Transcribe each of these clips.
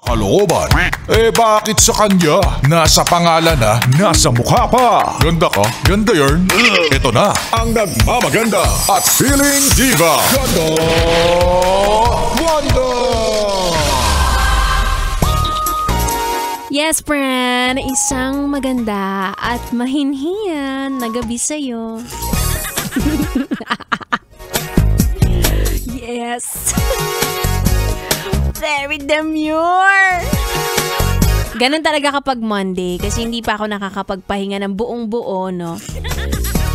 Kalooban. Bakit sa kanya? Nasa pangalan na, nasa mukha pa. Ganda ka? Ganda yarn. Ito na, ang nagmamaganda at feeling diva. Ganda! Wanda! Yes, friend. Isang maganda at mahinhian na gabi sa'yo. Yes. Very demure. Ganun talaga kapag Monday kasi hindi pa ako nakakapagpahinga ng buong buo, no?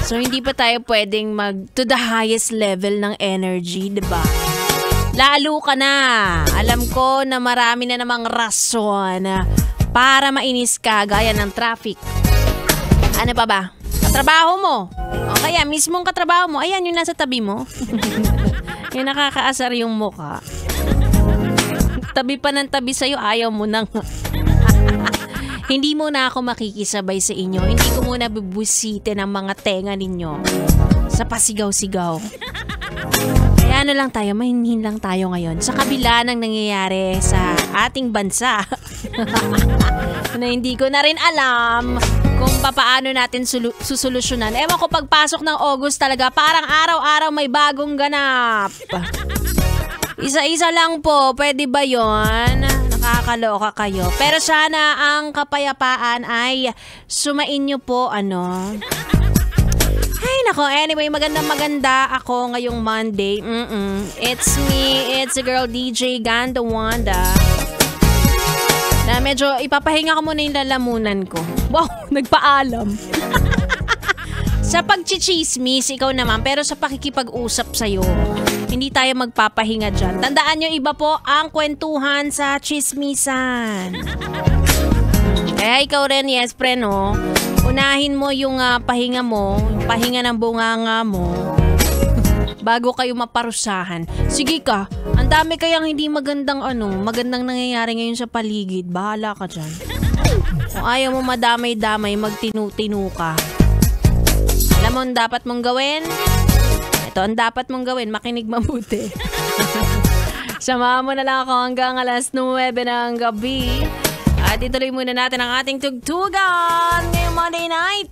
So, hindi pa tayo pwedeng to the highest level ng energy, diba? Lalo ka na. Alam ko na marami na namang rason para mainis ka gaya ng traffic. Ano pa ba? Katrabaho mo. O kaya mismong katrabaho mo. Ayan, yung nasa tabi mo. Yung nakakaasar yung mukha. Tabi pa ng tabi sa'yo, ayaw mo nang. Hindi mo na ako makikisabay sa inyo. Hindi ko muna bubusite ng mga tenga ninyo sa pasigaw-sigaw. Kaya ano lang tayo, mahinhin lang tayo ngayon sa kabila ng nangyayari sa ating bansa. Na hindi ko na rin alam kung paano natin susolusyonan. Ewan ko, pagpasok ng August talaga, parang araw-araw may bagong ganap. Isa-isa lang po, pwede ba yon? Nakakaloka kayo. Pero sana ang kapayapaan ay sumain nyo po, ano? Ay, nako. Anyway, maganda ako ngayong Monday. It's me, it's a girl DJ Ganda Wanda. Na medyo ipapahinga ko muna yung lalamunan ko. Wow, nagpaalam. Sa pagchichismis, ikaw naman, pero sa pakikipag-usap sa'yo, hindi tayo magpapahinga dyan. Tandaan nyo, iba po ang kwentuhan sa chismisan. Kaya ikaw rin, yes, pre, no? Unahin mo yung pahinga mo, yung pahinga ng bunganga mo, bago kayo maparusahan. Sige ka, ang dami kayang hindi magandang nangyayari ngayon sa paligid. Bahala ka dyan. Kung ayaw mo madamay-damay, magtinu-tinu ka. Alam mo ang dapat mong gawin? Ito ang dapat mong gawin, makinig mabuti. Samahan mo na lang ako hanggang alas 9 ng gabi. At ituloy muna natin ang ating tugtugan ngayong Monday night.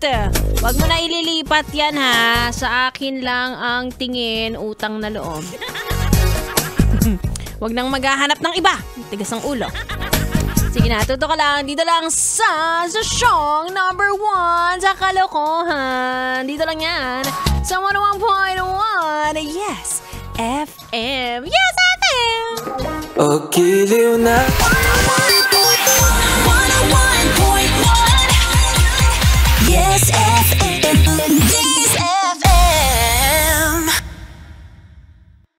Huwag mo na ililipat yan ha. Sa akin lang ang tingin, utang na loob. Huwag nang maghahanap ng iba. Tigas ng ulo. Sige na, tuto ka lang. Dito lang sa siyong number 1 sa kalokohan. Dito lang yan. Sa 101.1. Yes, FM. Yes, FM! O giliw na 101.1 Yes, FM.